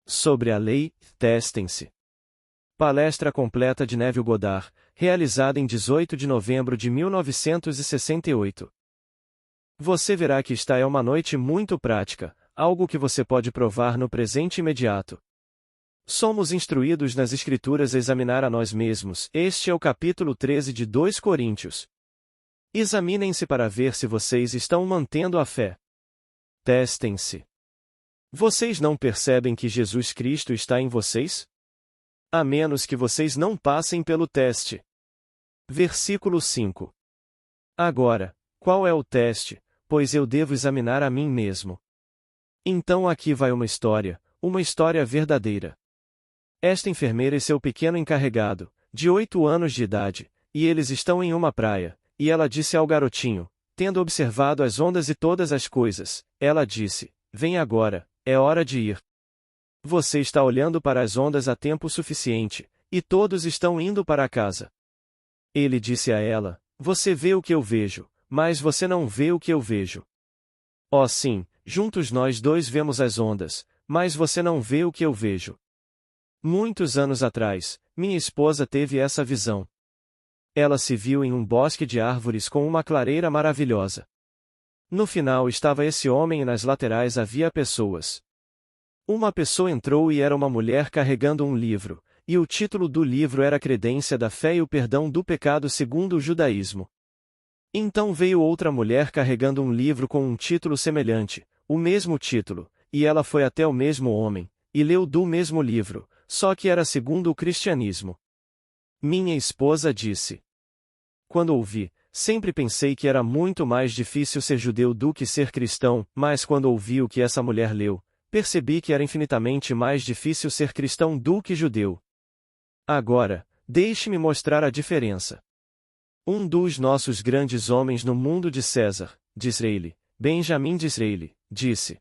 Sobre a lei, testem-se. Palestra completa de Neville Goddard, realizada em 18 de novembro de 1968. Você verá que esta é uma noite muito prática, algo que você pode provar no presente imediato. Somos instruídos nas Escrituras a examinar a nós mesmos. Este é o capítulo 13 de 2 Coríntios. Examinem-se para ver se vocês estão mantendo a fé. Testem-se. Vocês não percebem que Jesus Cristo está em vocês? A menos que vocês não passem pelo teste. Versículo 5. Agora, qual é o teste? Pois eu devo examinar a mim mesmo. Então aqui vai uma história verdadeira. Esta enfermeira e seu pequeno encarregado, de 8 anos de idade, e eles estão em uma praia, e ela disse ao garotinho, tendo observado as ondas e todas as coisas, ela disse, vem agora, é hora de ir. Você está olhando para as ondas há tempo suficiente, e todos estão indo para casa. Ele disse a ela, você vê o que eu vejo, mas você não vê o que eu vejo. Oh sim, juntos nós dois vemos as ondas, mas você não vê o que eu vejo. Muitos anos atrás, minha esposa teve essa visão. Ela se viu em um bosque de árvores com uma clareira maravilhosa. No final estava esse homem e nas laterais havia pessoas. Uma pessoa entrou e era uma mulher carregando um livro, e o título do livro era Credência da Fé e o Perdão do Pecado segundo o Judaísmo. Então veio outra mulher carregando um livro com um título semelhante, o mesmo título, e ela foi até o mesmo homem, e leu do mesmo livro, só que era segundo o cristianismo. Minha esposa disse. Quando ouvi, sempre pensei que era muito mais difícil ser judeu do que ser cristão, mas quando ouvi o que essa mulher leu, percebi que era infinitamente mais difícil ser cristão do que judeu. Agora, deixe-me mostrar a diferença. Um dos nossos grandes homens no mundo de César, Disraeli, Benjamin Disraeli, disse: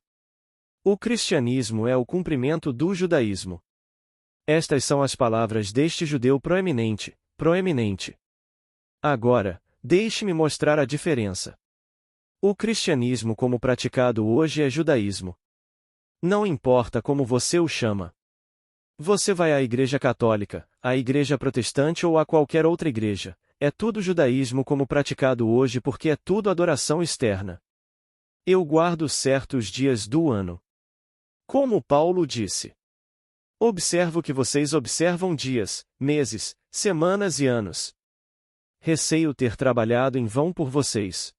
o cristianismo é o cumprimento do judaísmo. Estas são as palavras deste judeu proeminente. Agora, deixe-me mostrar a diferença. O cristianismo como praticado hoje é judaísmo. Não importa como você o chama. Você vai à igreja católica, à igreja protestante ou a qualquer outra igreja, é tudo judaísmo como praticado hoje porque é tudo adoração externa. Eu guardo certos dias do ano. Como Paulo disse. Observo que vocês observam dias, meses, semanas e anos. Receio ter trabalhado em vão por vocês.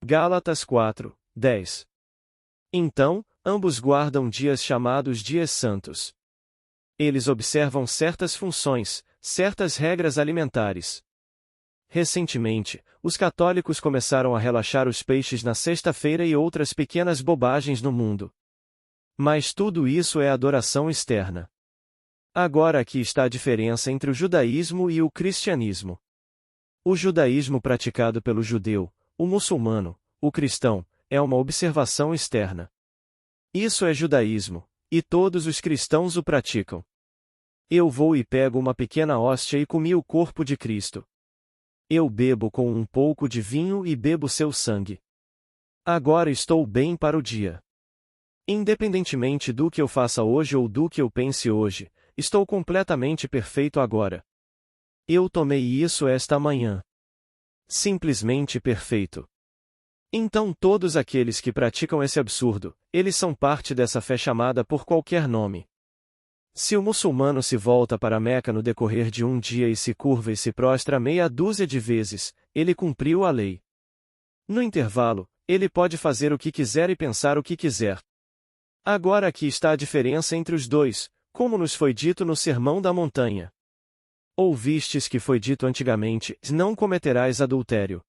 Gálatas 4, 10. Então, ambos guardam dias chamados dias santos. Eles observam certas funções, certas regras alimentares. Recentemente, os católicos começaram a relaxar os peixes na sexta-feira e outras pequenas bobagens no mundo. Mas tudo isso é adoração externa. Agora aqui está a diferença entre o judaísmo e o cristianismo. O judaísmo praticado pelo judeu, o muçulmano, o cristão, é uma observação externa. Isso é judaísmo, e todos os cristãos o praticam. Eu vou e pego uma pequena hóstia e comi o corpo de Cristo. Eu bebo com um pouco de vinho e bebo seu sangue. Agora estou bem para o dia. Independentemente do que eu faça hoje ou do que eu pense hoje, estou completamente perfeito agora. Eu tomei isso esta manhã. Simplesmente perfeito. Então todos aqueles que praticam esse absurdo, eles são parte dessa fé chamada por qualquer nome. Se o muçulmano se volta para Meca no decorrer de um dia e se curva e se prostra meia dúzia de vezes, ele cumpriu a lei. No intervalo, ele pode fazer o que quiser e pensar o que quiser. Agora aqui está a diferença entre os dois, como nos foi dito no Sermão da Montanha. Ouvistes que foi dito antigamente, não cometerás adultério.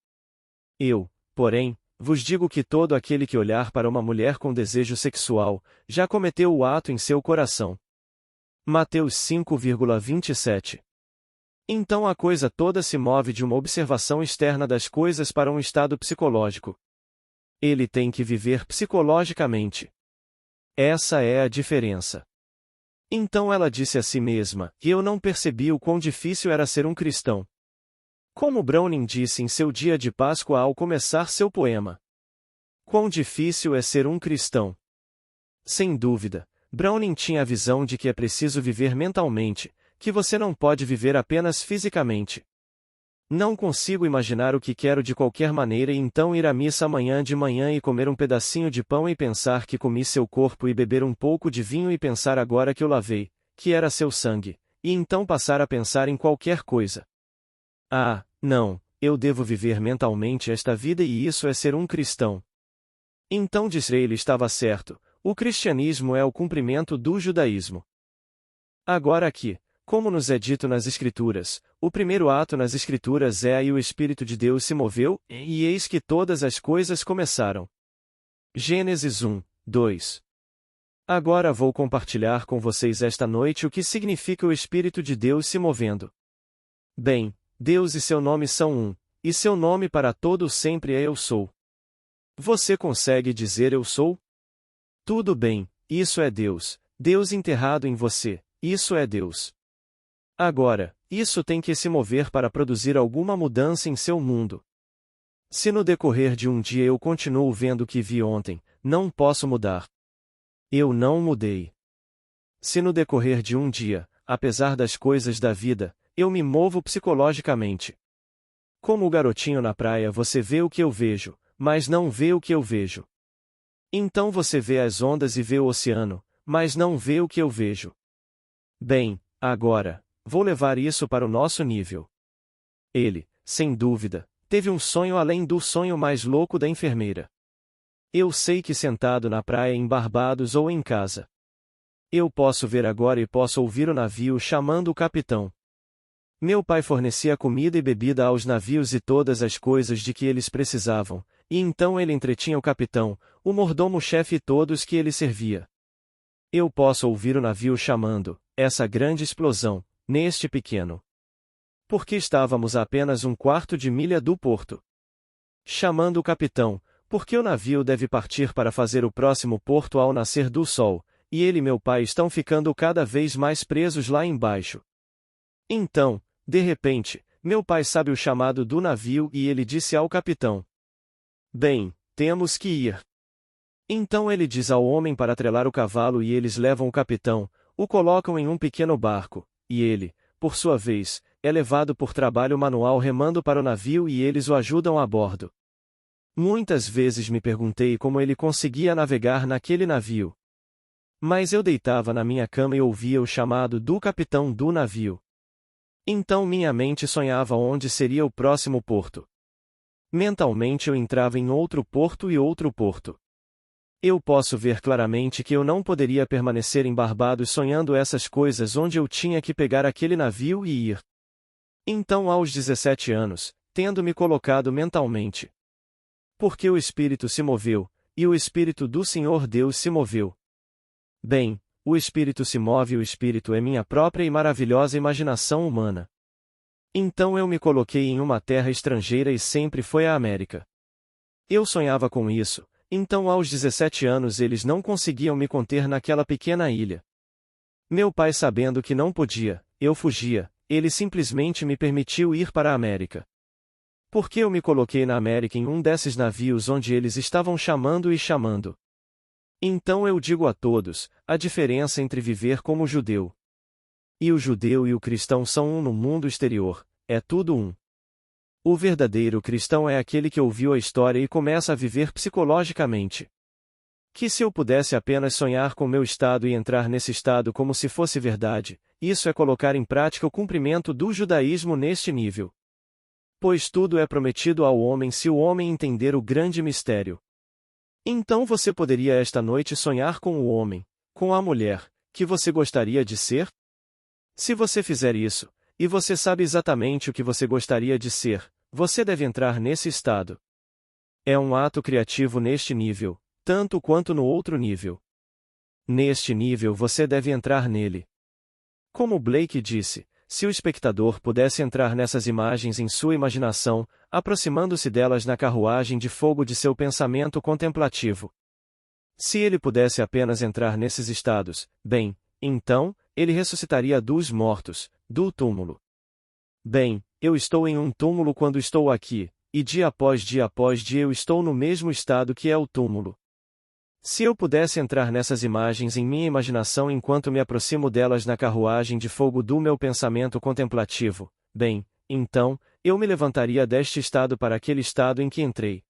Eu, porém, vos digo que todo aquele que olhar para uma mulher com desejo sexual, já cometeu o ato em seu coração. Mateus 5,27. Então a coisa toda se move de uma observação externa das coisas para um estado psicológico. Ele tem que viver psicologicamente. Essa é a diferença. Então ela disse a si mesma, e eu não percebi o quão difícil era ser um cristão. Como Browning disse em seu dia de Páscoa ao começar seu poema. Quão difícil é ser um cristão. Sem dúvida, Browning tinha a visão de que é preciso viver mentalmente, que você não pode viver apenas fisicamente. Não consigo imaginar o que quero de qualquer maneira e então ir à missa amanhã de manhã e comer um pedacinho de pão e pensar que comi seu corpo e beber um pouco de vinho e pensar agora que o lavei, que era seu sangue, e então passar a pensar em qualquer coisa. Ah, não, eu devo viver mentalmente esta vida e isso é ser um cristão. Então Disraeli estava certo, o cristianismo é o cumprimento do judaísmo. Agora aqui, como nos é dito nas Escrituras, o primeiro ato nas Escrituras é aí o Espírito de Deus se moveu, e eis que todas as coisas começaram. Gênesis 1, 2. Agora vou compartilhar com vocês esta noite o que significa o Espírito de Deus se movendo. Bem, Deus e seu nome são um, e seu nome para todo sempre é Eu Sou. Você consegue dizer Eu Sou? Tudo bem, isso é Deus, Deus enterrado em você, isso é Deus. Agora, isso tem que se mover para produzir alguma mudança em seu mundo. Se no decorrer de um dia eu continuo vendo o que vi ontem, não posso mudar. Eu não mudei. Se no decorrer de um dia, apesar das coisas da vida, eu me movo psicologicamente. Como o garotinho na praia, você vê o que eu vejo, mas não vê o que eu vejo. Então você vê as ondas e vê o oceano, mas não vê o que eu vejo. Bem, agora, vou levar isso para o nosso nível. Ele, sem dúvida, teve um sonho além do sonho mais louco da enfermeira. Eu sei que sentado na praia em Barbados ou em casa. Eu posso ver agora e posso ouvir o navio chamando o capitão. Meu pai fornecia comida e bebida aos navios e todas as coisas de que eles precisavam, e então ele entretinha o capitão, o mordomo-chefe e todos que ele servia. Eu posso ouvir o navio chamando, essa grande explosão, neste pequeno. Porque estávamos a apenas um quarto de milha do porto. Chamando o capitão, porque o navio deve partir para fazer o próximo porto ao nascer do sol, e ele e meu pai estão ficando cada vez mais presos lá embaixo. Então, de repente, meu pai sabe o chamado do navio e ele disse ao capitão: Bem, temos que ir. Então ele diz ao homem para atrelar o cavalo e eles levam o capitão, o colocam em um pequeno barco, e ele, por sua vez, é levado por trabalho manual remando para o navio e eles o ajudam a bordo. Muitas vezes me perguntei como ele conseguia navegar naquele navio. Mas eu deitava na minha cama e ouvia o chamado do capitão do navio. Então minha mente sonhava onde seria o próximo porto. Mentalmente eu entrava em outro porto e outro porto. Eu posso ver claramente que eu não poderia permanecer em Barbados sonhando essas coisas onde eu tinha que pegar aquele navio e ir. Então aos 17 anos, tendo me colocado mentalmente. Porque o Espírito se moveu, e o Espírito do Senhor Deus se moveu. Bem, o Espírito se move e o Espírito é minha própria e maravilhosa imaginação humana. Então eu me coloquei em uma terra estrangeira e sempre foi a América. Eu sonhava com isso, então aos 17 anos eles não conseguiam me conter naquela pequena ilha. Meu pai sabendo que não podia, eu fugia, ele simplesmente me permitiu ir para a América. Porque eu me coloquei na América em um desses navios onde eles estavam chamando e chamando. Então eu digo a todos, a diferença entre viver como judeu. E o judeu e o cristão são um no mundo exterior, é tudo um. O verdadeiro cristão é aquele que ouviu a história e começa a viver psicologicamente. Que se eu pudesse apenas sonhar com meu estado e entrar nesse estado como se fosse verdade, isso é colocar em prática o cumprimento do judaísmo neste nível. Pois tudo é prometido ao homem se o homem entender o grande mistério. Então você poderia esta noite sonhar com o homem, com a mulher, que você gostaria de ser? Se você fizer isso, e você sabe exatamente o que você gostaria de ser, você deve entrar nesse estado. É um ato criativo neste nível, tanto quanto no outro nível. Neste nível você deve entrar nele. Como Blake disse, se o espectador pudesse entrar nessas imagens em sua imaginação, aproximando-se delas na carruagem de fogo de seu pensamento contemplativo. Se ele pudesse apenas entrar nesses estados, bem, então, ele ressuscitaria dos mortos, do túmulo. Bem, eu estou em um túmulo quando estou aqui, e dia após dia eu estou no mesmo estado que é o túmulo. Se eu pudesse entrar nessas imagens em minha imaginação enquanto me aproximo delas na carruagem de fogo do meu pensamento contemplativo, bem, então, eu me levantaria deste estado para aquele estado em que entrei.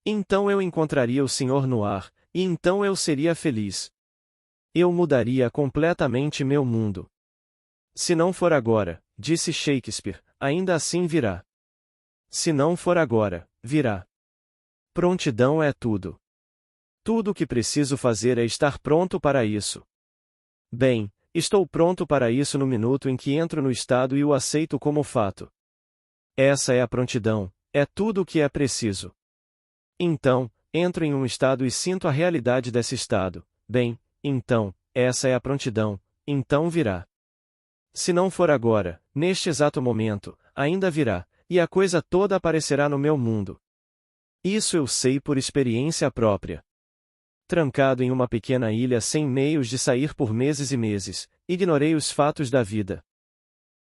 Então eu encontraria o Senhor no ar, e então eu seria feliz. Eu mudaria completamente meu mundo. Se não for agora, disse Shakespeare, ainda assim virá. Se não for agora, virá. Prontidão é tudo. Tudo o que preciso fazer é estar pronto para isso. Bem, estou pronto para isso no minuto em que entro no estado e o aceito como fato. Essa é a prontidão, é tudo o que é preciso. Então, entro em um estado e sinto a realidade desse estado. Bem, então, essa é a prontidão, então virá. Se não for agora, neste exato momento, ainda virá, e a coisa toda aparecerá no meu mundo. Isso eu sei por experiência própria. Trancado em uma pequena ilha sem meios de sair por meses e meses, ignorei os fatos da vida.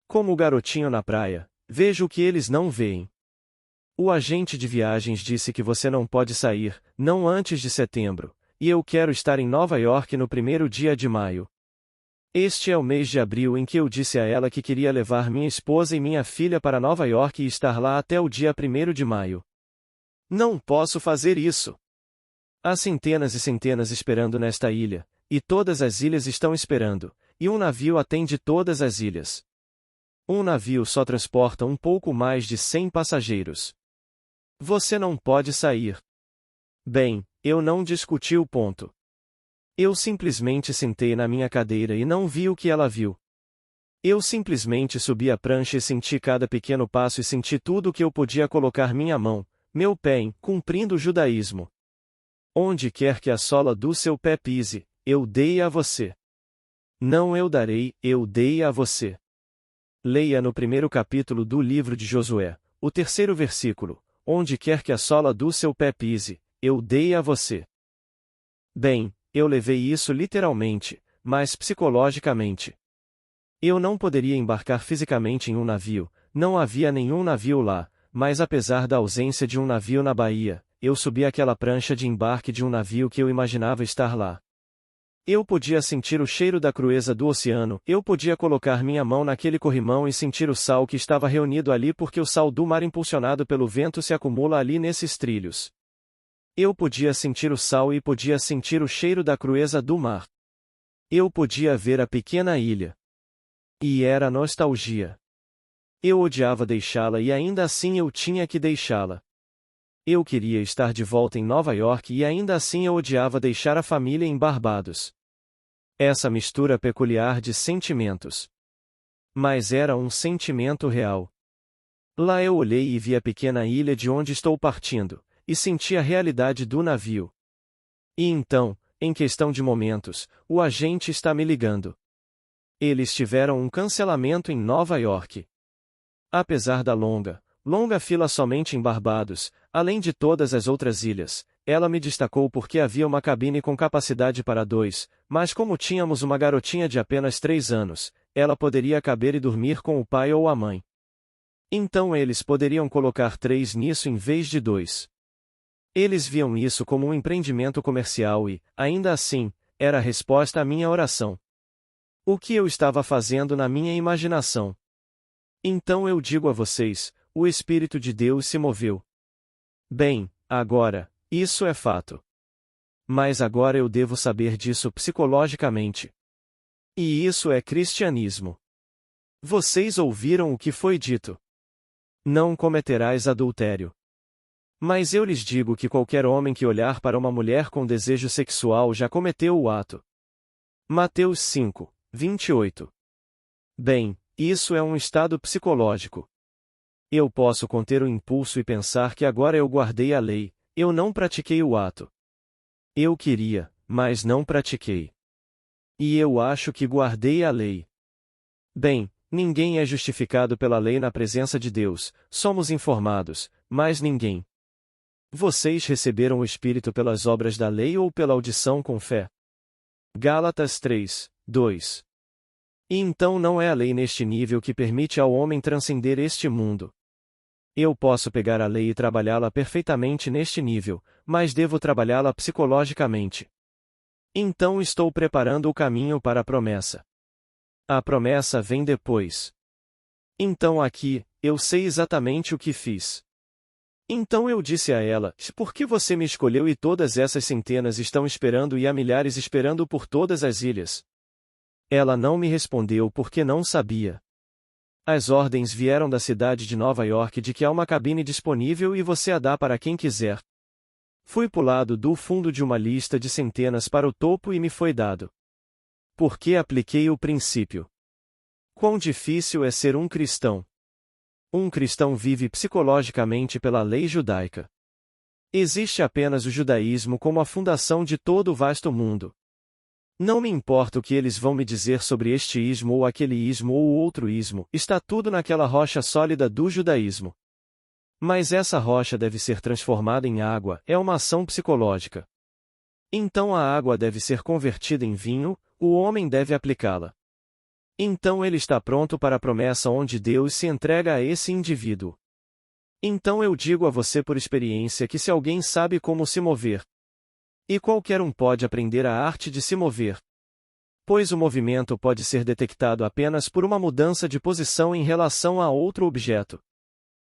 Como o garotinho na praia, vejo o que eles não veem. O agente de viagens disse que você não pode sair, não antes de setembro, e eu quero estar em Nova York no primeiro dia de maio. Este é o mês de abril em que eu disse a ela que queria levar minha esposa e minha filha para Nova York e estar lá até o dia 1º de maio. Não posso fazer isso. Há centenas e centenas esperando nesta ilha, e todas as ilhas estão esperando, e um navio atende todas as ilhas. Um navio só transporta um pouco mais de 100 passageiros. Você não pode sair. Bem, eu não discuti o ponto. Eu simplesmente sentei na minha cadeira e não vi o que ela viu. Eu simplesmente subi a prancha e senti cada pequeno passo e senti tudo o que eu podia colocar minha mão, meu pé em, cumprindo o judaísmo. Onde quer que a sola do seu pé pise, eu dei a você. Não eu darei, eu dei a você. Leia no 1º capítulo do livro de Josué, o 3º versículo, onde quer que a sola do seu pé pise, eu dei a você. Bem, eu levei isso literalmente, mas psicologicamente. Eu não poderia embarcar fisicamente em um navio, não havia nenhum navio lá, mas apesar da ausência de um navio na baía, eu subi aquela prancha de embarque de um navio que eu imaginava estar lá. Eu podia sentir o cheiro da crueza do oceano, eu podia colocar minha mão naquele corrimão e sentir o sal que estava reunido ali porque o sal do mar impulsionado pelo vento se acumula ali nesses trilhos. Eu podia sentir o sal e podia sentir o cheiro da crueza do mar. Eu podia ver a pequena ilha. E era nostalgia. Eu odiava deixá-la e ainda assim eu tinha que deixá-la. Eu queria estar de volta em Nova York e ainda assim eu odiava deixar a família em Barbados. Essa mistura peculiar de sentimentos. Mas era um sentimento real. Lá eu olhei e vi a pequena ilha de onde estou partindo, e senti a realidade do navio. E então, em questão de momentos, o agente está me ligando. Eles tiveram um cancelamento em Nova York. Apesar da longa fila somente em Barbados, além de todas as outras ilhas, ela me destacou porque havia uma cabine com capacidade para 2, mas como tínhamos uma garotinha de apenas 3 anos, ela poderia caber e dormir com o pai ou a mãe. Então eles poderiam colocar 3 nisso em vez de 2. Eles viam isso como um empreendimento comercial e, ainda assim, era a resposta à minha oração. O que eu estava fazendo na minha imaginação? Então eu digo a vocês, o Espírito de Deus se moveu. Bem, agora, isso é fato. Mas agora eu devo saber disso psicologicamente. E isso é cristianismo. Vocês ouviram o que foi dito. Não cometerás adultério. Mas eu lhes digo que qualquer homem que olhar para uma mulher com desejo sexual já cometeu o ato. Mateus 5, 28. Bem, isso é um estado psicológico. Eu posso conter o impulso e pensar que agora eu guardei a lei, eu não pratiquei o ato. Eu queria, mas não pratiquei. E eu acho que guardei a lei. Bem, ninguém é justificado pela lei na presença de Deus, somos informados, mas ninguém. Vocês receberam o Espírito pelas obras da lei ou pela audição com fé? Gálatas 3, 2. E então não é a lei neste nível que permite ao homem transcender este mundo. Eu posso pegar a lei e trabalhá-la perfeitamente neste nível, mas devo trabalhá-la psicologicamente. Então estou preparando o caminho para a promessa. A promessa vem depois. Então aqui, eu sei exatamente o que fiz. Então eu disse a ela: por que você me escolheu e todas essas centenas estão esperando e há milhares esperando por todas as ilhas? Ela não me respondeu porque não sabia. As ordens vieram da cidade de Nova York de que há uma cabine disponível e você a dá para quem quiser. Fui pulado do fundo de uma lista de centenas para o topo e me foi dado. Porque apliquei o princípio. Quão difícil é ser um cristão. Um cristão vive psicologicamente pela lei judaica. Existe apenas o judaísmo como a fundação de todo o vasto mundo. Não me importa o que eles vão me dizer sobre este ismo ou aquele ismo ou outro ismo, está tudo naquela rocha sólida do judaísmo. Mas essa rocha deve ser transformada em água, é uma ação psicológica. Então a água deve ser convertida em vinho, o homem deve aplicá-la. Então ele está pronto para a promessa onde Deus se entrega a esse indivíduo. Então eu digo a você por experiência que se alguém sabe como se mover, e qualquer um pode aprender a arte de se mover. Pois o movimento pode ser detectado apenas por uma mudança de posição em relação a outro objeto.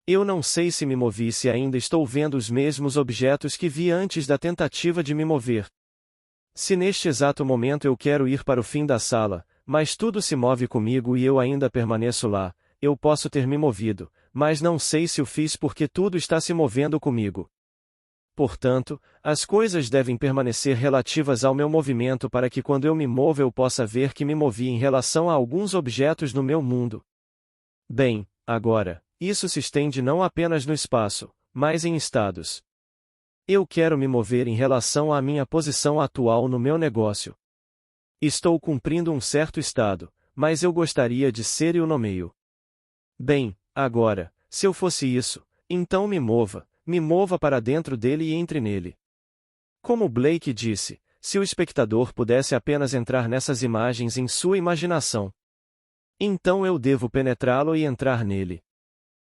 Eu não sei se me movi se ainda estou vendo os mesmos objetos que vi antes da tentativa de me mover. Se neste exato momento eu quero ir para o fim da sala, mas tudo se move comigo e eu ainda permaneço lá, eu posso ter me movido, mas não sei se o fiz porque tudo está se movendo comigo. Portanto, as coisas devem permanecer relativas ao meu movimento para que quando eu me movo eu possa ver que me movi em relação a alguns objetos no meu mundo. Bem, agora, isso se estende não apenas no espaço, mas em estados. Eu quero me mover em relação à minha posição atual no meu negócio. Estou cumprindo um certo estado, mas eu gostaria de ser e o nomeio. Bem, agora, se eu fosse isso, então me mova para dentro dele e entre nele. Como Blake disse, se o espectador pudesse apenas entrar nessas imagens em sua imaginação, então eu devo penetrá-lo e entrar nele.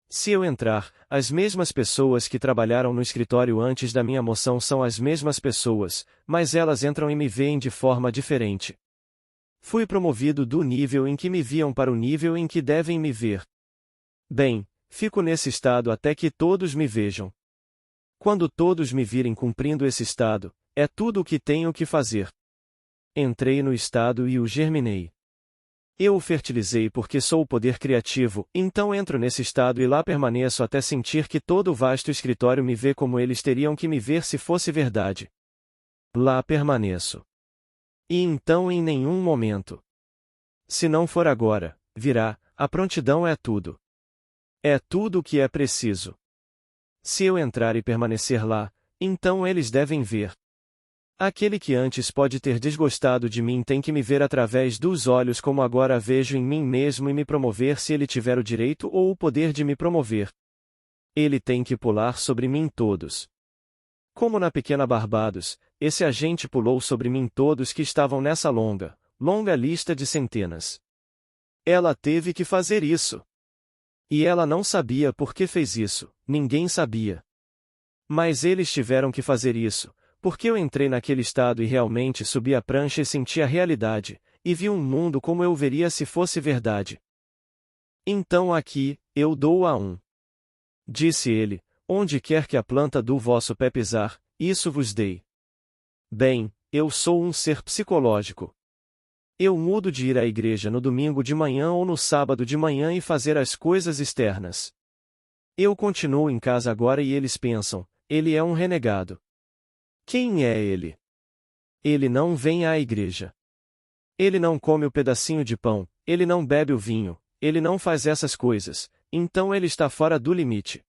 Se eu entrar, as mesmas pessoas que trabalharam no escritório antes da minha moção são as mesmas pessoas, mas elas entram e me veem de forma diferente. Fui promovido do nível em que me viam para o nível em que devem me ver. Bem, fico nesse estado até que todos me vejam. Quando todos me virem cumprindo esse estado, é tudo o que tenho que fazer. Entrei no estado e o germinei. Eu o fertilizei porque sou o poder criativo, então entro nesse estado e lá permaneço até sentir que todo o vasto escritório me vê como eles teriam que me ver se fosse verdade. Lá permaneço. E então em nenhum momento. Se não for agora, virá, a prontidão é tudo. É tudo o que é preciso. Se eu entrar e permanecer lá, então eles devem ver. Aquele que antes pode ter desgostado de mim tem que me ver através dos olhos como agora vejo em mim mesmo e me promover se ele tiver o direito ou o poder de me promover. Ele tem que pular sobre mim todos. Como na pequena Barbados, esse agente pulou sobre mim todos que estavam nessa longa lista de centenas. Ela teve que fazer isso. E ela não sabia por que fez isso, ninguém sabia. Mas eles tiveram que fazer isso, porque eu entrei naquele estado e realmente subi a prancha e senti a realidade, e vi um mundo como eu veria se fosse verdade. Então aqui, eu dou a um. Disse ele, onde quer que a planta do vosso pé pisar, isso vos dei. Bem, eu sou um ser psicológico. Eu mudo de ir à igreja no domingo de manhã ou no sábado de manhã e fazer as coisas externas. Eu continuo em casa agora e eles pensam, ele é um renegado. Quem é ele? Ele não vem à igreja. Ele não come o pedacinho de pão, ele não bebe o vinho, ele não faz essas coisas, então ele está fora do limite.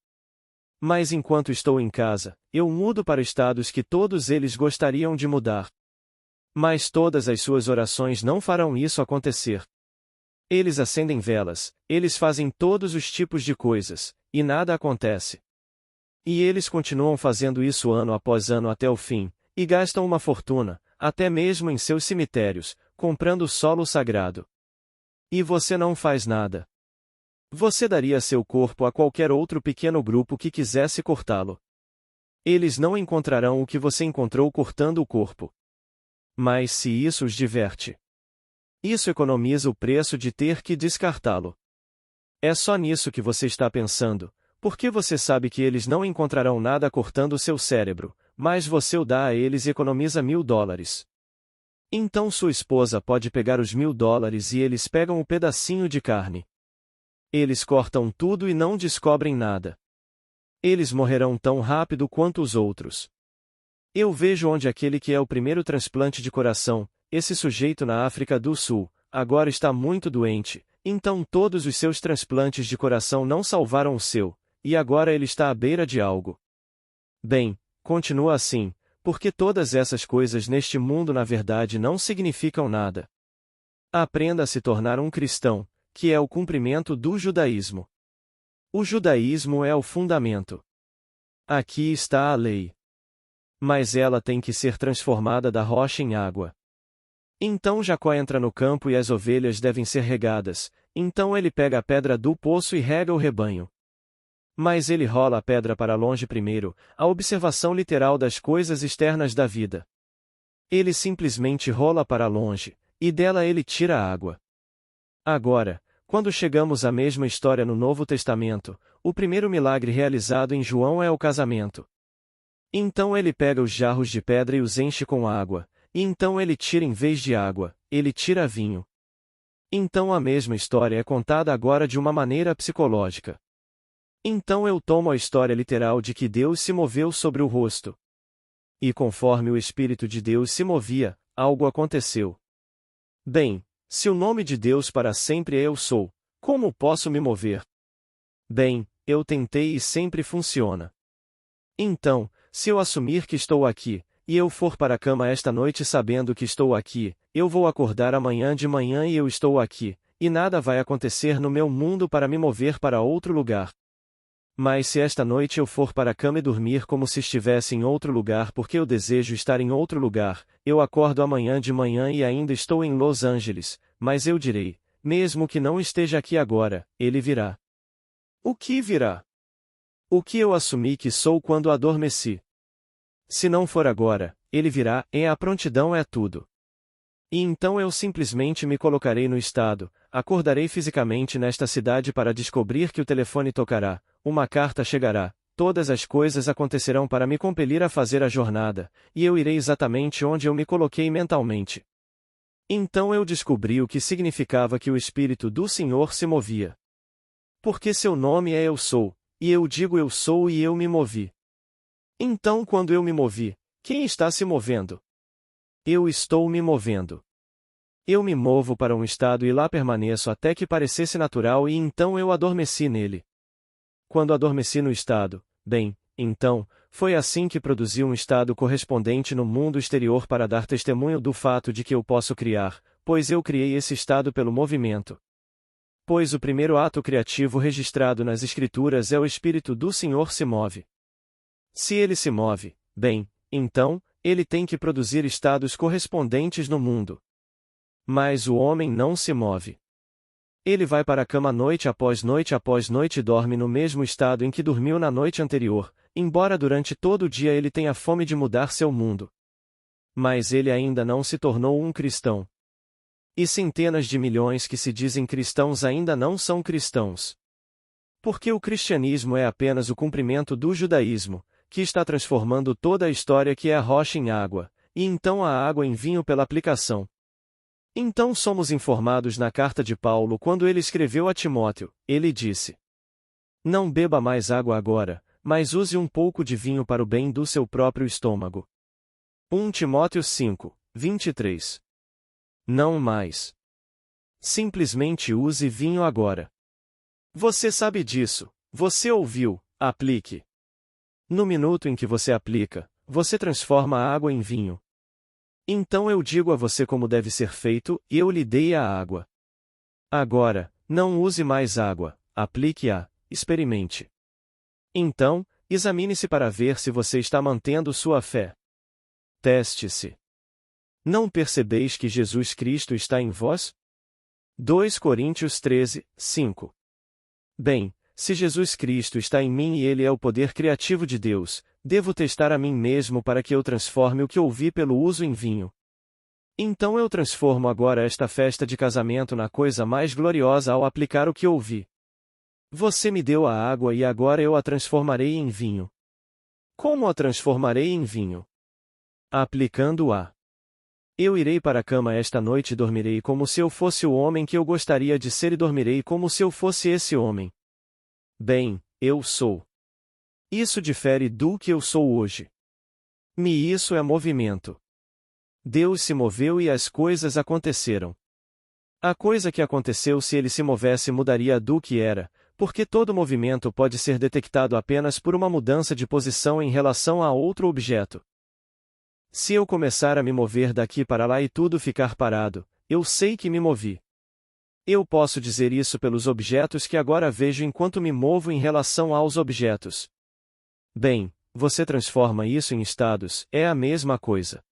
Mas enquanto estou em casa, eu mudo para estados que todos eles gostariam de mudar. Mas todas as suas orações não farão isso acontecer. Eles acendem velas, eles fazem todos os tipos de coisas, e nada acontece. E eles continuam fazendo isso ano após ano até o fim, e gastam uma fortuna, até mesmo em seus cemitérios, comprando solo sagrado. E você não faz nada. Você daria seu corpo a qualquer outro pequeno grupo que quisesse cortá-lo. Eles não encontrarão o que você encontrou cortando o corpo. Mas se isso os diverte, isso economiza o preço de ter que descartá-lo. É só nisso que você está pensando, porque você sabe que eles não encontrarão nada cortando o seu cérebro, mas você o dá a eles e economiza $1.000. Então sua esposa pode pegar os $1.000 e eles pegam o pedacinho de carne. Eles cortam tudo e não descobrem nada. Eles morrerão tão rápido quanto os outros. Eu vejo onde aquele que é o primeiro transplante de coração, esse sujeito na África do Sul, agora está muito doente, então todos os seus transplantes de coração não salvaram o seu, e agora ele está à beira de algo. Bem, continua assim, porque todas essas coisas neste mundo na verdade não significam nada. Aprenda a se tornar um cristão, que é o cumprimento do judaísmo. O judaísmo é o fundamento. Aqui está a lei. Mas ela tem que ser transformada da rocha em água. Então Jacó entra no campo e as ovelhas devem ser regadas, então ele pega a pedra do poço e rega o rebanho. Mas ele rola a pedra para longe primeiro, a observação literal das coisas externas da vida. Ele simplesmente rola para longe, e dela ele tira a água. Agora, quando chegamos à mesma história no Novo Testamento, o primeiro milagre realizado em João é o casamento. Então ele pega os jarros de pedra e os enche com água, e então ele tira em vez de água, ele tira vinho. Então a mesma história é contada agora de uma maneira psicológica. Então eu tomo a história literal de que Deus se moveu sobre o rosto. E conforme o Espírito de Deus se movia, algo aconteceu. Bem, se o nome de Deus para sempre é Eu Sou, como posso me mover? Bem, eu tentei e sempre funciona. Então, se eu assumir que estou aqui, e eu for para a cama esta noite sabendo que estou aqui, eu vou acordar amanhã de manhã e eu estou aqui, e nada vai acontecer no meu mundo para me mover para outro lugar. Mas se esta noite eu for para a cama e dormir como se estivesse em outro lugar porque eu desejo estar em outro lugar, eu acordo amanhã de manhã e ainda estou em Los Angeles, mas eu direi, mesmo que não esteja aqui agora, ele virá. O que virá? O que eu assumi que sou quando adormeci. Se não for agora, ele virá, e a prontidão é tudo. E então eu simplesmente me colocarei no estado, acordarei fisicamente nesta cidade para descobrir que o telefone tocará, uma carta chegará, todas as coisas acontecerão para me compelir a fazer a jornada, e eu irei exatamente onde eu me coloquei mentalmente. Então eu descobri o que significava que o Espírito do Senhor se movia. Porque seu nome é Eu Sou, e eu digo Eu Sou e eu me movi. Então quando eu me movi, quem está se movendo? Eu estou me movendo. Eu me movo para um estado e lá permaneço até que parecesse natural e então eu adormeci nele. Quando adormeci no estado, bem, então, foi assim que produzi um estado correspondente no mundo exterior para dar testemunho do fato de que eu posso criar, pois eu criei esse estado pelo movimento. Pois o primeiro ato criativo registrado nas Escrituras é o Espírito do Senhor se move. Se ele se move, bem, então, ele tem que produzir estados correspondentes no mundo. Mas o homem não se move. Ele vai para a cama noite após noite e dorme no mesmo estado em que dormiu na noite anterior, embora durante todo o dia ele tenha fome de mudar seu mundo. Mas ele ainda não se tornou um cristão. E centenas de milhões que se dizem cristãos ainda não são cristãos. Porque o cristianismo é apenas o cumprimento do judaísmo, que está transformando toda a história que é a rocha em água, e então a água em vinho pela aplicação. Então somos informados na carta de Paulo quando ele escreveu a Timóteo, ele disse: Não beba mais água agora, mas use um pouco de vinho para o bem do seu próprio estômago. 1 Timóteo 5, 23. Não mais. Simplesmente use vinho agora. Você sabe disso, você ouviu, aplique. No minuto em que você aplica, você transforma a água em vinho. Então eu digo a você como deve ser feito, e eu lhe dei a água. Agora, não use mais água, aplique-a, experimente. Então, examine-se para ver se você está mantendo sua fé. Teste-se. Não percebeis que Jesus Cristo está em vós? 2 Coríntios 13, 5. Bem, se Jesus Cristo está em mim e Ele é o poder criativo de Deus, devo testar a mim mesmo para que eu transforme o que ouvi pelo uso em vinho. Então eu transformo agora esta festa de casamento na coisa mais gloriosa ao aplicar o que ouvi. Você me deu a água e agora eu a transformarei em vinho. Como a transformarei em vinho? Aplicando-a. Eu irei para a cama esta noite e dormirei como se eu fosse o homem que eu gostaria de ser e dormirei como se eu fosse esse homem. Bem, eu sou. Isso difere do que eu sou hoje. Isso é movimento. Deus se moveu e as coisas aconteceram. A coisa que aconteceu se ele se movesse mudaria do que era, porque todo movimento pode ser detectado apenas por uma mudança de posição em relação a outro objeto. Se eu começar a me mover daqui para lá e tudo ficar parado, eu sei que me movi. Eu posso dizer isso pelos objetos que agora vejo enquanto me movo em relação aos objetos. Bem, você transforma isso em estados, é a mesma coisa.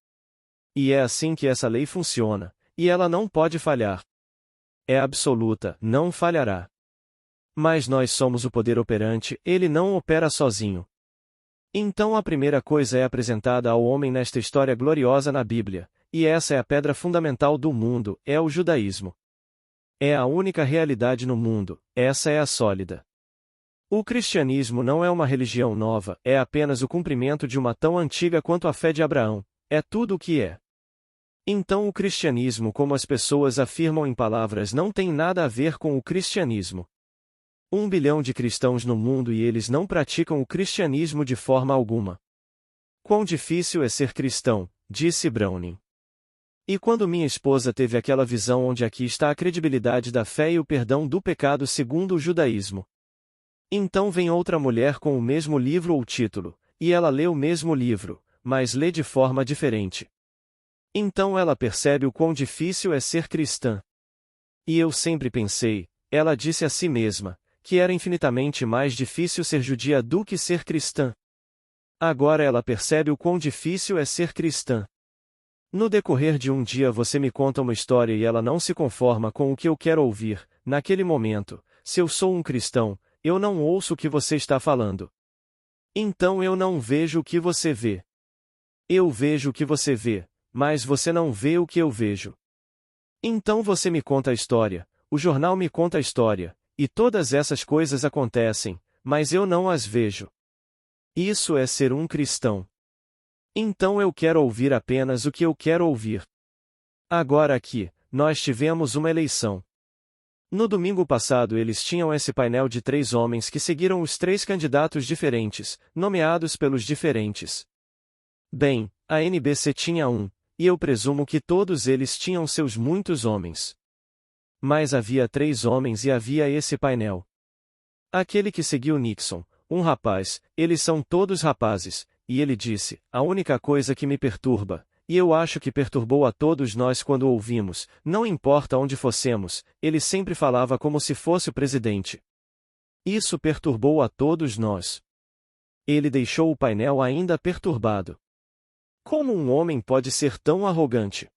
E é assim que essa lei funciona, e ela não pode falhar. É absoluta, não falhará. Mas nós somos o poder operante, ele não opera sozinho. Então a primeira coisa é apresentada ao homem nesta história gloriosa na Bíblia, e essa é a pedra fundamental do mundo, é o judaísmo. É a única realidade no mundo, essa é a sólida. O cristianismo não é uma religião nova, é apenas o cumprimento de uma tão antiga quanto a fé de Abraão, é tudo o que é. Então o cristianismo, como as pessoas afirmam em palavras, não tem nada a ver com o cristianismo. 1 bilhão de cristãos no mundo e eles não praticam o cristianismo de forma alguma. Quão difícil é ser cristão, disse Browning. E quando minha esposa teve aquela visão onde aqui está a credibilidade da fé e o perdão do pecado segundo o judaísmo. Então vem outra mulher com o mesmo livro ou título, e ela lê o mesmo livro, mas lê de forma diferente. Então ela percebe o quão difícil é ser cristã. E eu sempre pensei, ela disse a si mesma, que era infinitamente mais difícil ser judia do que ser cristã. Agora ela percebe o quão difícil é ser cristã. No decorrer de um dia você me conta uma história e ela não se conforma com o que eu quero ouvir, naquele momento, se eu sou um cristão, eu não ouço o que você está falando. Então eu não vejo o que você vê. Eu vejo o que você vê, mas você não vê o que eu vejo. Então você me conta a história, o jornal me conta a história, e todas essas coisas acontecem, mas eu não as vejo. Isso é ser um cristão. Então eu quero ouvir apenas o que eu quero ouvir. Agora aqui, nós tivemos uma eleição. No domingo passado eles tinham esse painel de 3 homens que seguiram os 3 candidatos diferentes, nomeados pelos diferentes. Bem, a NBC tinha um, e eu presumo que todos eles tinham seus muitos homens. Mas havia 3 homens e havia esse painel. Aquele que seguiu Nixon, um rapaz, eles são todos rapazes, e ele disse, a única coisa que me perturba, e eu acho que perturbou a todos nós quando o ouvimos, não importa onde fossemos, ele sempre falava como se fosse o presidente. Isso perturbou a todos nós. Ele deixou o painel ainda perturbado. Como um homem pode ser tão arrogante?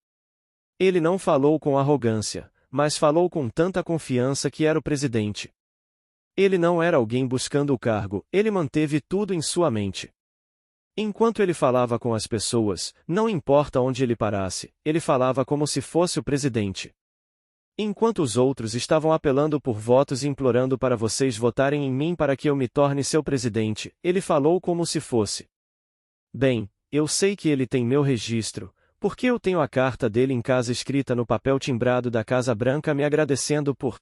Ele não falou com arrogância, mas falou com tanta confiança que era o presidente. Ele não era alguém buscando o cargo, ele manteve tudo em sua mente. Enquanto ele falava com as pessoas, não importa onde ele parasse, ele falava como se fosse o presidente. Enquanto os outros estavam apelando por votos e implorando para vocês votarem em mim para que eu me torne seu presidente, ele falou como se fosse. Bem, eu sei que ele tem meu registro, porque eu tenho a carta dele em casa escrita no papel timbrado da Casa Branca me agradecendo por...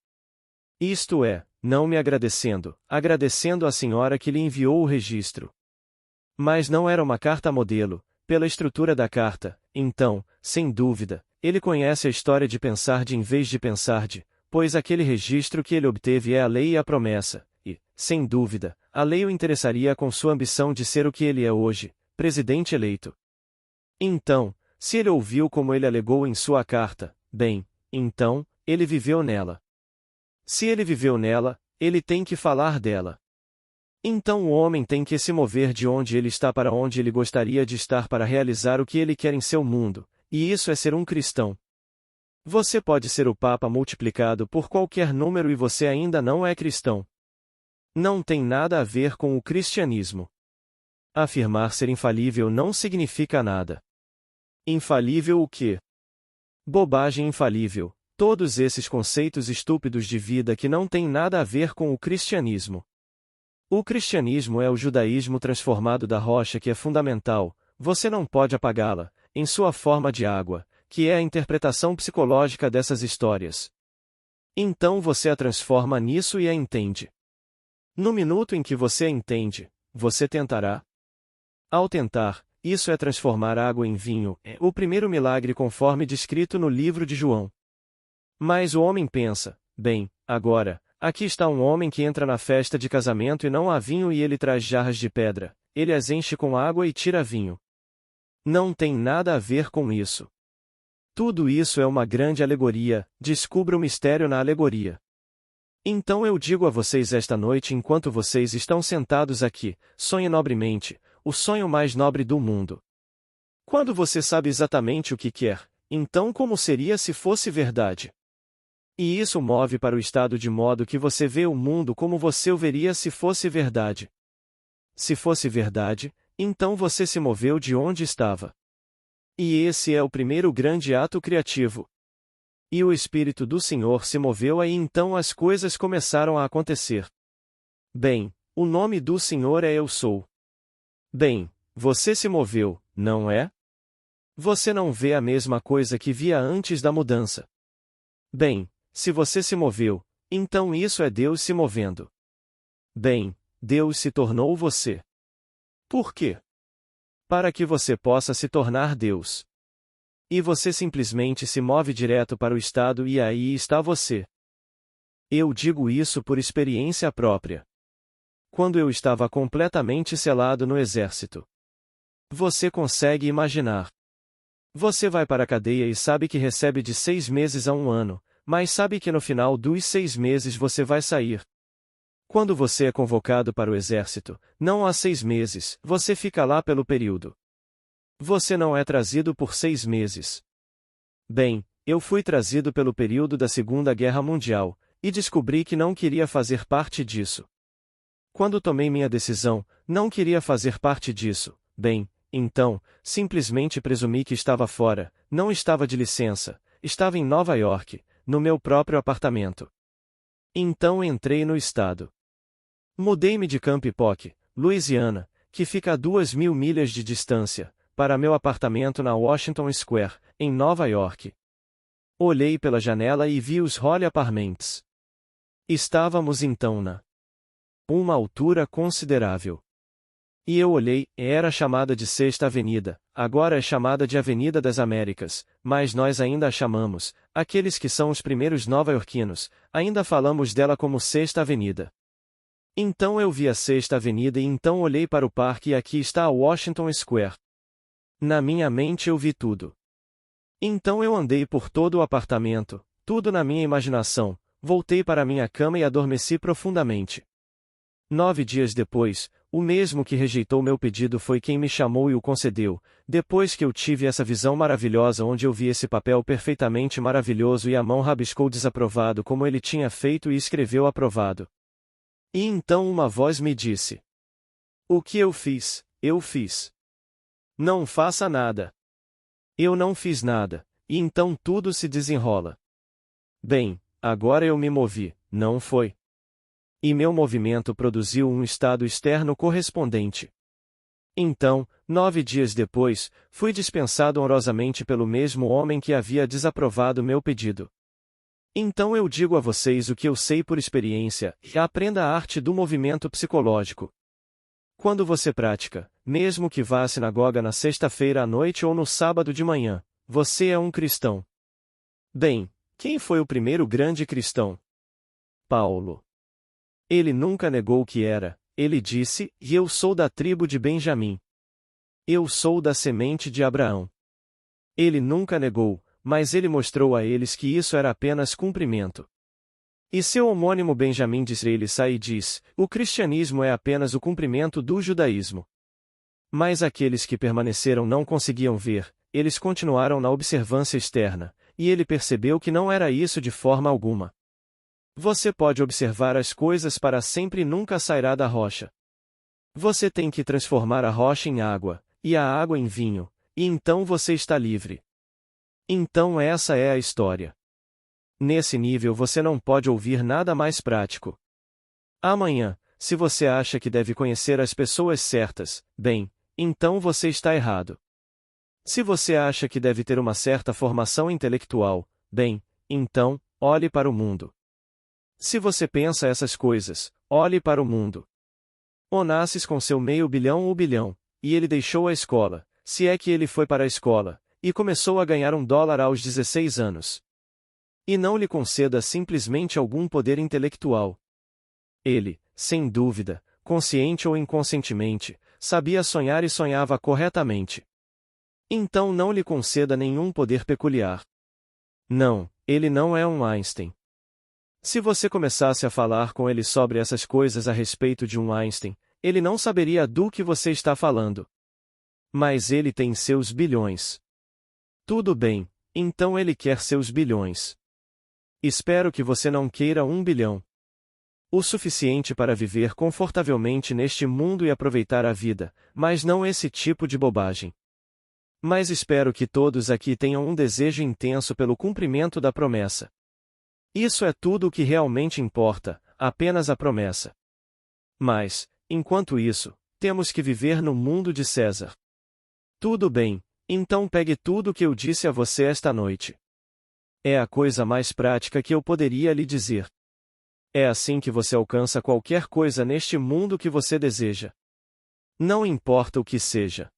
Isto é, não me agradecendo, agradecendo a senhora que lhe enviou o registro. Mas não era uma carta modelo, pela estrutura da carta, então, sem dúvida, ele conhece a história de pensar de em vez de pensar de, pois aquele registro que ele obteve é a lei e a promessa, e, sem dúvida, a lei o interessaria com sua ambição de ser o que ele é hoje, presidente eleito. Então, se ele ouviu como ele alegou em sua carta, bem, então, ele viveu nela. Se ele viveu nela, ele tem que falar dela. Então o homem tem que se mover de onde ele está para onde ele gostaria de estar para realizar o que ele quer em seu mundo, e isso é ser um cristão. Você pode ser o Papa multiplicado por qualquer número e você ainda não é cristão. Não tem nada a ver com o cristianismo. Afirmar ser infalível não significa nada. Infalível o quê? Bobagem infalível. Todos esses conceitos estúpidos de vida que não têm nada a ver com o cristianismo. O cristianismo é o judaísmo transformado da rocha que é fundamental, você não pode apagá-la, em sua forma de água, que é a interpretação psicológica dessas histórias. Então você a transforma nisso e a entende. No minuto em que você a entende, você tentará. Ao tentar, isso é transformar água em vinho, é o primeiro milagre conforme descrito no livro de João. Mas o homem pensa, bem, agora, aqui está um homem que entra na festa de casamento e não há vinho e ele traz jarras de pedra, ele as enche com água e tira vinho. Não tem nada a ver com isso. Tudo isso é uma grande alegoria, descubra o mistério na alegoria. Então eu digo a vocês esta noite enquanto vocês estão sentados aqui, sonhe nobremente, o sonho mais nobre do mundo. Quando você sabe exatamente o que quer, então como seria se fosse verdade? E isso move para o estado de modo que você vê o mundo como você o veria se fosse verdade. Se fosse verdade, então você se moveu de onde estava. E esse é o primeiro grande ato criativo. E o Espírito do Senhor se moveu aí então as coisas começaram a acontecer. Bem, o nome do Senhor é Eu Sou. Bem, você se moveu, não é? Você não vê a mesma coisa que via antes da mudança. Bem, se você se moveu, então isso é Deus se movendo. Bem, Deus se tornou você. Por quê? Para que você possa se tornar Deus. E você simplesmente se move direto para o estado e aí está você. Eu digo isso por experiência própria. Quando eu estava completamente selado no exército. Você consegue imaginar. Você vai para a cadeia e sabe que recebe de 6 meses a 1 ano, mas sabe que no final dos 6 meses você vai sair. Quando você é convocado para o exército, não há 6 meses, você fica lá pelo período. Você não é trazido por 6 meses. Bem, eu fui trazido pelo período da Segunda Guerra Mundial, e descobri que não queria fazer parte disso. Quando tomei minha decisão, não queria fazer parte disso. Bem, então, simplesmente presumi que estava fora, não estava de licença, estava em Nova York, no meu próprio apartamento. Então entrei no estado. Mudei-me de Camp Epoch, Louisiana, que fica a 2.000 milhas de distância, para meu apartamento na Washington Square, em Nova York. Olhei pela janela e vi os Holly Apartments. Estávamos então na uma altura considerável. E eu olhei, era chamada de Sexta Avenida, agora é chamada de Avenida das Américas, mas nós ainda a chamamos, aqueles que são os primeiros nova-iorquinos, ainda falamos dela como Sexta Avenida. Então eu vi a Sexta Avenida e então olhei para o parque e aqui está a Washington Square. Na minha mente eu vi tudo. Então eu andei por todo o apartamento, tudo na minha imaginação, voltei para minha cama e adormeci profundamente. 9 dias depois, o mesmo que rejeitou meu pedido foi quem me chamou e o concedeu, depois que eu tive essa visão maravilhosa onde eu vi esse papel perfeitamente maravilhoso e a mão rabiscou desaprovado como ele tinha feito e escreveu aprovado. E então uma voz me disse: o que eu fiz, eu fiz. Não faça nada. Eu não fiz nada, e então tudo se desenrola. Bem, agora eu me movi, não foi? E meu movimento produziu um estado externo correspondente. Então, 9 dias depois, fui dispensado honrosamente pelo mesmo homem que havia desaprovado meu pedido. Então eu digo a vocês o que eu sei por experiência, e aprenda a arte do movimento psicológico. Quando você pratica, mesmo que vá à sinagoga na sexta-feira à noite ou no sábado de manhã, você é um cristão. Bem, quem foi o primeiro grande cristão? Paulo. Ele nunca negou o que era, ele disse, e eu sou da tribo de Benjamim. Eu sou da semente de Abraão. Ele nunca negou, mas ele mostrou a eles que isso era apenas cumprimento. E seu homônimo Benjamim de Israel sai e diz, o cristianismo é apenas o cumprimento do judaísmo. Mas aqueles que permaneceram não conseguiam ver, eles continuaram na observância externa, e ele percebeu que não era isso de forma alguma. Você pode observar as coisas para sempre e nunca sairá da rocha. Você tem que transformar a rocha em água, e a água em vinho, e então você está livre. Então essa é a história. Nesse nível você não pode ouvir nada mais prático. Amanhã, se você acha que deve conhecer as pessoas certas, bem, então você está errado. Se você acha que deve ter uma certa formação intelectual, bem, então, olhe para o mundo. Se você pensa essas coisas, olhe para o mundo. Onassis com seu meio bilhão ou bilhão, e ele deixou a escola, se é que ele foi para a escola, e começou a ganhar $1 aos 16 anos. E não lhe conceda simplesmente algum poder intelectual. Ele, sem dúvida, consciente ou inconscientemente, sabia sonhar e sonhava corretamente. Então não lhe conceda nenhum poder peculiar. Não, ele não é um Einstein. Se você começasse a falar com ele sobre essas coisas a respeito de um Einstein, ele não saberia do que você está falando. Mas ele tem seus bilhões. Tudo bem, então ele quer seus bilhões. Espero que você não queira 1 bilhão. O suficiente para viver confortavelmente neste mundo e aproveitar a vida, mas não esse tipo de bobagem. Mas espero que todos aqui tenham um desejo intenso pelo cumprimento da promessa. Isso é tudo o que realmente importa, apenas a promessa. Mas, enquanto isso, temos que viver no mundo de César. Tudo bem, então pegue tudo o que eu disse a você esta noite. É a coisa mais prática que eu poderia lhe dizer. É assim que você alcança qualquer coisa neste mundo que você deseja. Não importa o que seja.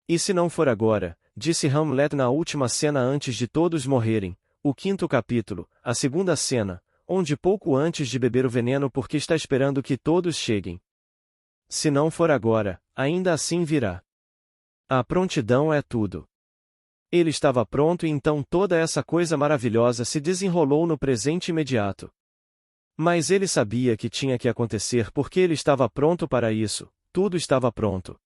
E se não for agora, disse Hamlet na última cena antes de todos morrerem, o 5º capítulo, a 2ª cena, onde pouco antes de beber o veneno porque está esperando que todos cheguem. Se não for agora, ainda assim virá. A prontidão é tudo. Ele estava pronto e então toda essa coisa maravilhosa se desenrolou no presente imediato. Mas ele sabia que tinha que acontecer porque ele estava pronto para isso, tudo estava pronto.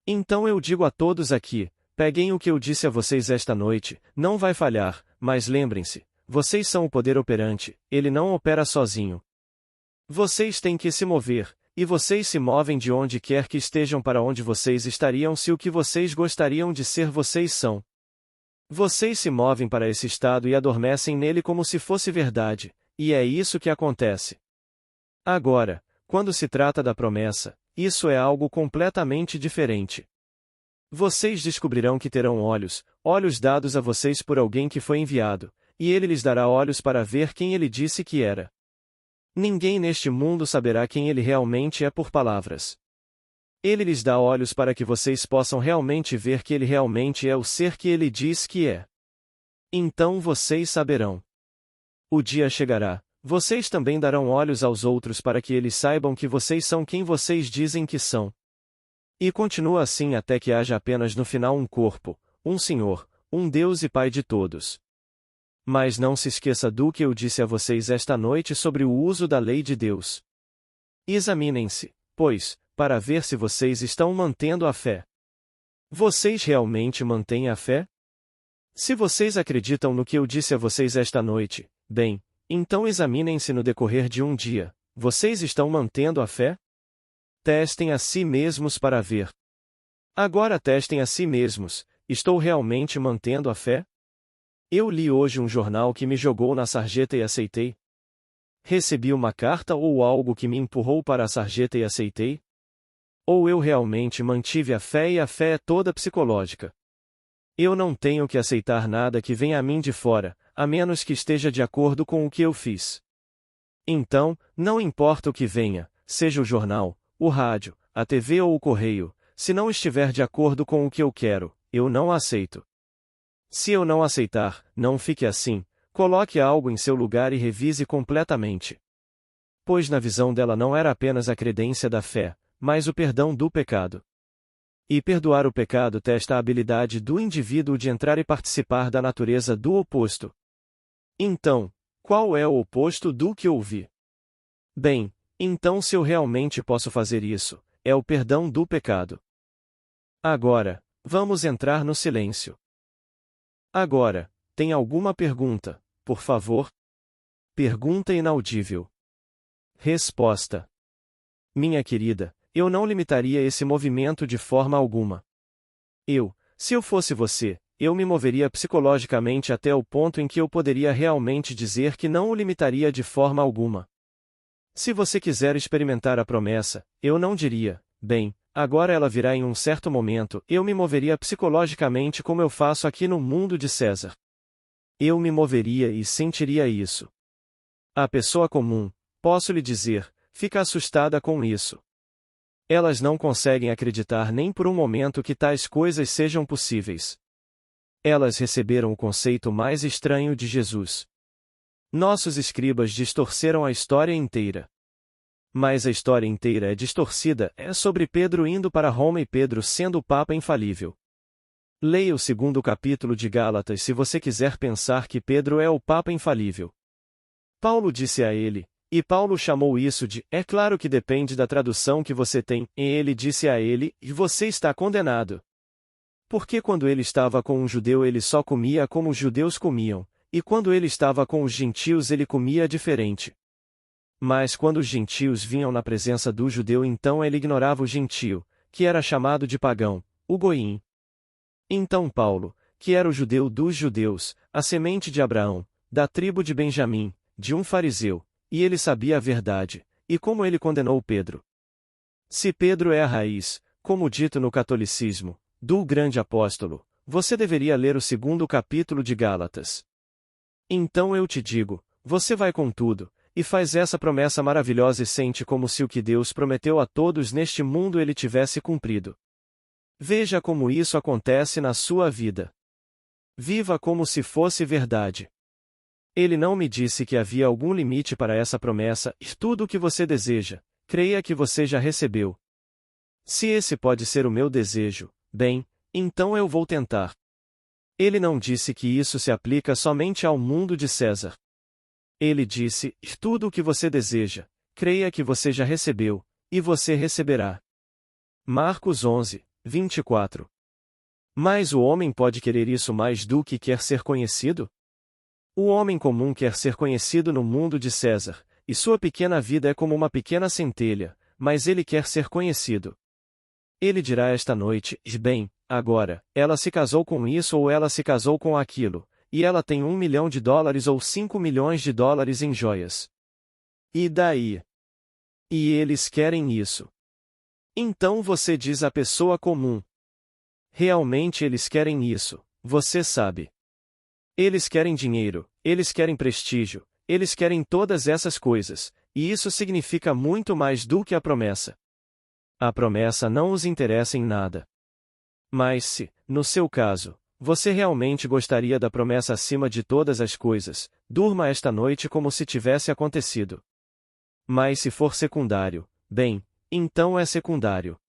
Então eu digo a todos aqui, peguem o que eu disse a vocês esta noite, não vai falhar, mas lembrem-se, vocês são o poder operante, ele não opera sozinho. Vocês têm que se mover, e vocês se movem de onde quer que estejam para onde vocês estariam se o que vocês gostariam de ser vocês são. Vocês se movem para esse estado e adormecem nele como se fosse verdade, e é isso que acontece. Agora, quando se trata da promessa, isso é algo completamente diferente. Vocês descobrirão que terão olhos dados a vocês por alguém que foi enviado, e ele lhes dará olhos para ver quem ele disse que era. Ninguém neste mundo saberá quem ele realmente é por palavras. Ele lhes dá olhos para que vocês possam realmente ver que ele realmente é o ser que ele diz que é. Então vocês saberão. O dia chegará, vocês também darão olhos aos outros para que eles saibam que vocês são quem vocês dizem que são. E continua assim até que haja apenas no final um corpo, um Senhor, um Deus e Pai de todos. Mas não se esqueça do que eu disse a vocês esta noite sobre o uso da lei de Deus. Examinem-se, pois, para ver se vocês estão mantendo a fé. Vocês realmente mantêm a fé? Se vocês acreditam no que eu disse a vocês esta noite, bem, então examinem-se no decorrer de um dia, vocês estão mantendo a fé? Testem a si mesmos para ver. Agora testem a si mesmos, estou realmente mantendo a fé? Eu li hoje um jornal que me jogou na sarjeta e aceitei. Recebi uma carta ou algo que me empurrou para a sarjeta e aceitei? Ou eu realmente mantive a fé e a fé é toda psicológica? Eu não tenho que aceitar nada que venha a mim de fora, a menos que esteja de acordo com o que eu fiz. Então, não importa o que venha, seja o jornal, o rádio, a TV ou o correio, se não estiver de acordo com o que eu quero, eu não aceito. Se eu não aceitar, não fique assim, coloque algo em seu lugar e revise completamente. Pois na visão dela não era apenas a credência da fé, mas o perdão do pecado. E perdoar o pecado testa a habilidade do indivíduo de entrar e participar da natureza do oposto. Então, qual é o oposto do que ouvi? Bem, então se eu realmente posso fazer isso, é o perdão do pecado. Agora, vamos entrar no silêncio. Agora, tem alguma pergunta, por favor? Pergunta inaudível. Resposta. Minha querida, eu não limitaria esse movimento de forma alguma. Se eu fosse você, eu me moveria psicologicamente até o ponto em que eu poderia realmente dizer que não o limitaria de forma alguma. Se você quiser experimentar a promessa, eu não diria, bem, agora ela virá em um certo momento, eu me moveria psicologicamente como eu faço aqui no mundo de César. Eu me moveria e sentiria isso. A pessoa comum, posso lhe dizer, fica assustada com isso. Elas não conseguem acreditar nem por um momento que tais coisas sejam possíveis. Elas receberam o conceito mais estranho de Jesus. Nossos escribas distorceram a história inteira. Mas a história inteira é distorcida, é sobre Pedro indo para Roma e Pedro sendo o Papa infalível. Leia o 2º capítulo de Gálatas se você quiser pensar que Pedro é o Papa infalível. Paulo disse a ele, e Paulo chamou isso de, é claro que depende da tradução que você tem, e ele disse a ele, e você está condenado. Porque quando ele estava com um judeu ele só comia como os judeus comiam, e quando ele estava com os gentios ele comia diferente. Mas quando os gentios vinham na presença do judeu então ele ignorava o gentio, que era chamado de pagão, o goim. Então Paulo, que era o judeu dos judeus, a semente de Abraão, da tribo de Benjamim, de um fariseu, e ele sabia a verdade, e como ele condenou Pedro. Se Pedro é a raiz, como dito no catolicismo, do grande apóstolo, você deveria ler o 2º capítulo de Gálatas. Então eu te digo, você vai com tudo, e faz essa promessa maravilhosa e sente como se o que Deus prometeu a todos neste mundo ele tivesse cumprido. Veja como isso acontece na sua vida. Viva como se fosse verdade. Ele não me disse que havia algum limite para essa promessa, e tudo o que você deseja, creia que você já recebeu. Se esse pode ser o meu desejo, bem, então eu vou tentar. Ele não disse que isso se aplica somente ao mundo de César. Ele disse, tudo o que você deseja, creia que você já recebeu, e você receberá. Marcos 11, 24. Mas o homem pode querer isso mais do que quer ser conhecido? O homem comum quer ser conhecido no mundo de César, e sua pequena vida é como uma pequena centelha, mas ele quer ser conhecido. Ele dirá esta noite, bem, agora, ela se casou com isso ou ela se casou com aquilo, e ela tem $1 milhão ou 5 milhões de dólares em joias. E daí? E eles querem isso. Então você diz à pessoa comum. Realmente eles querem isso, você sabe. Eles querem dinheiro, eles querem prestígio, eles querem todas essas coisas, e isso significa muito mais do que a promessa. A promessa não os interessa em nada. Mas se, no seu caso, você realmente gostaria da promessa acima de todas as coisas, durma esta noite como se tivesse acontecido. Mas se for secundário, bem, então é secundário.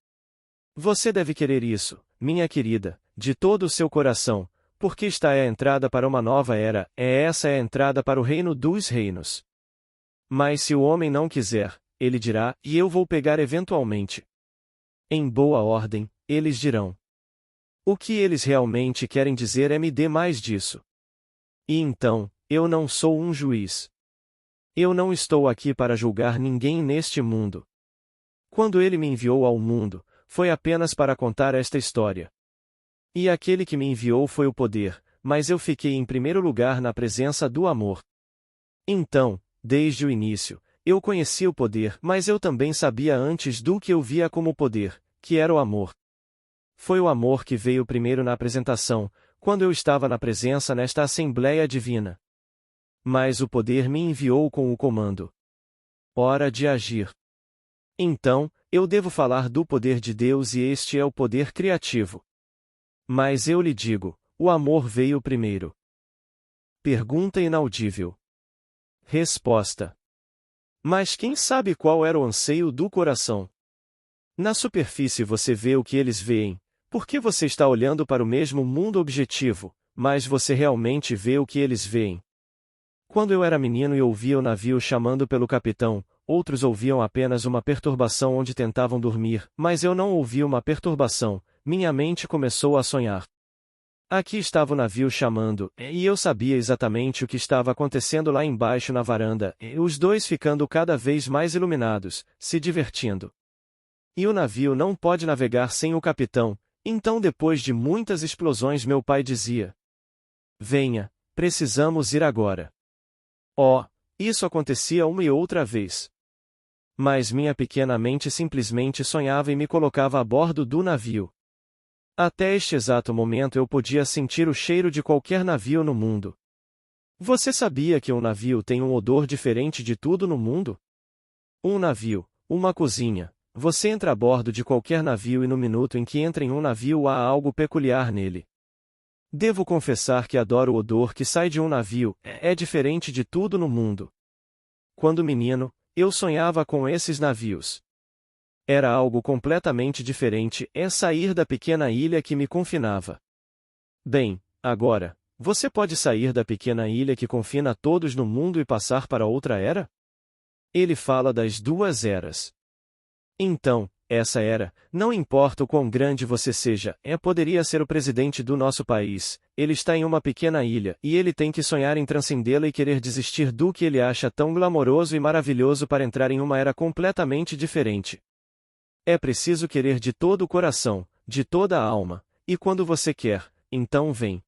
Você deve querer isso, minha querida, de todo o seu coração, porque esta é a entrada para uma nova era, essa é a entrada para o reino dos reinos. Mas se o homem não quiser, ele dirá, e eu vou pegar eventualmente. Em boa ordem, eles dirão. O que eles realmente querem dizer é me dê mais disso. E então, eu não sou um juiz. Eu não estou aqui para julgar ninguém neste mundo. Quando ele me enviou ao mundo, foi apenas para contar esta história. E aquele que me enviou foi o poder, mas eu fiquei em primeiro lugar na presença do amor. Então, desde o início, eu conheci o poder, mas eu também sabia antes do que eu via como poder, que era o amor. Foi o amor que veio primeiro na apresentação, quando eu estava na presença nesta Assembleia Divina. Mas o poder me enviou com o comando. Hora de agir. Então, eu devo falar do poder de Deus e este é o poder criativo. Mas eu lhe digo, o amor veio primeiro. Pergunta inaudível. Resposta. Mas quem sabe qual era o anseio do coração? Na superfície você vê o que eles veem, porque você está olhando para o mesmo mundo objetivo, mas você realmente vê o que eles veem. Quando eu era menino e ouvia o navio chamando pelo capitão, outros ouviam apenas uma perturbação onde tentavam dormir, mas eu não ouvi uma perturbação, minha mente começou a sonhar. Aqui estava o navio chamando, e eu sabia exatamente o que estava acontecendo lá embaixo na varanda, e os dois ficando cada vez mais iluminados, se divertindo. E o navio não pode navegar sem o capitão, então depois de muitas explosões meu pai dizia: venha, precisamos ir agora. Oh, isso acontecia uma e outra vez. Mas minha pequena mente simplesmente sonhava e me colocava a bordo do navio. Até este exato momento eu podia sentir o cheiro de qualquer navio no mundo. Você sabia que um navio tem um odor diferente de tudo no mundo? Um navio, uma cozinha. Você entra a bordo de qualquer navio e no minuto em que entra em um navio há algo peculiar nele. Devo confessar que adoro o odor que sai de um navio, é diferente de tudo no mundo. Quando menino, eu sonhava com esses navios. Era algo completamente diferente, é sair da pequena ilha que me confinava. Bem, agora, você pode sair da pequena ilha que confina todos no mundo e passar para outra era? Ele fala das duas eras. Então, essa era, não importa o quão grande você seja, poderia ser o presidente do nosso país, ele está em uma pequena ilha, e ele tem que sonhar em transcendê-la e querer desistir do que ele acha tão glamouroso e maravilhoso para entrar em uma era completamente diferente. É preciso querer de todo o coração, de toda a alma, e quando você quer, então vem.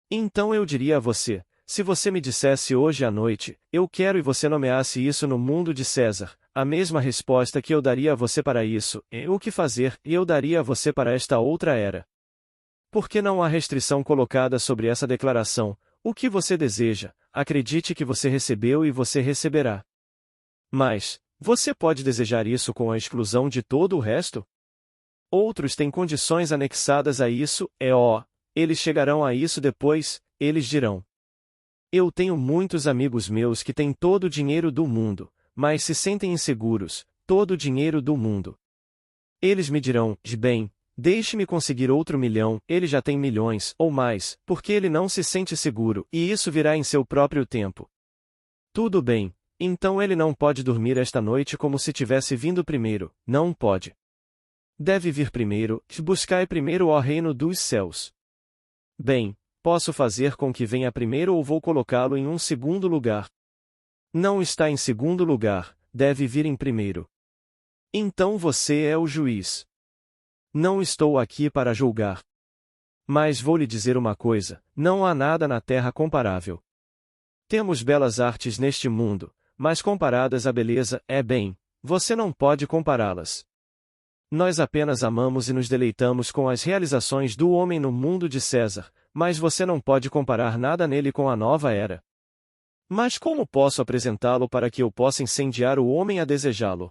Então eu diria a você, se você me dissesse hoje à noite, eu quero e você nomeasse isso no mundo de César, a mesma resposta que eu daria a você para isso, o que fazer, eu daria a você para esta outra era. Porque não há restrição colocada sobre essa declaração, o que você deseja, acredite que você recebeu e você receberá. Mas, você pode desejar isso com a exclusão de todo o resto? Outros têm condições anexadas a isso, eles chegarão a isso depois, eles dirão. Eu tenho muitos amigos meus que têm todo o dinheiro do mundo, mas se sentem inseguros, todo o dinheiro do mundo. Eles me dirão, bem, deixe-me conseguir outro 1.000.000, ele já tem milhões, ou mais, porque ele não se sente seguro, e isso virá em seu próprio tempo. Tudo bem. Então ele não pode dormir esta noite como se tivesse vindo primeiro, não pode. Deve vir primeiro, buscai primeiro o reino dos céus. Bem, posso fazer com que venha primeiro ou vou colocá-lo em um segundo lugar. Não está em segundo lugar, deve vir em primeiro. Então você é o juiz. Não estou aqui para julgar. Mas vou lhe dizer uma coisa, não há nada na terra comparável. Temos belas artes neste mundo, mas comparadas à beleza, você não pode compará-las. Nós apenas amamos e nos deleitamos com as realizações do homem no mundo de César, mas você não pode comparar nada nele com a nova era. Mas como posso apresentá-lo para que eu possa incendiar o homem a desejá-lo?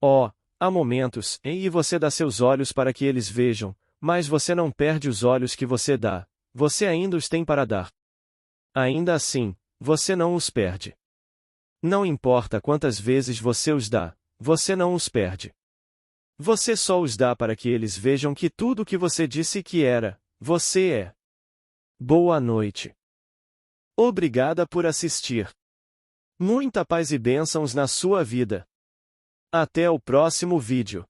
Oh, há momentos, e você dá seus olhos para que eles vejam, mas você não perde os olhos que você dá, você ainda os tem para dar. Ainda assim, você não os perde. Não importa quantas vezes você os dá, você não os perde. Você só os dá para que eles vejam que tudo o que você disse que era, você é. Boa noite. Obrigada por assistir. Muita paz e bênçãos na sua vida. Até o próximo vídeo.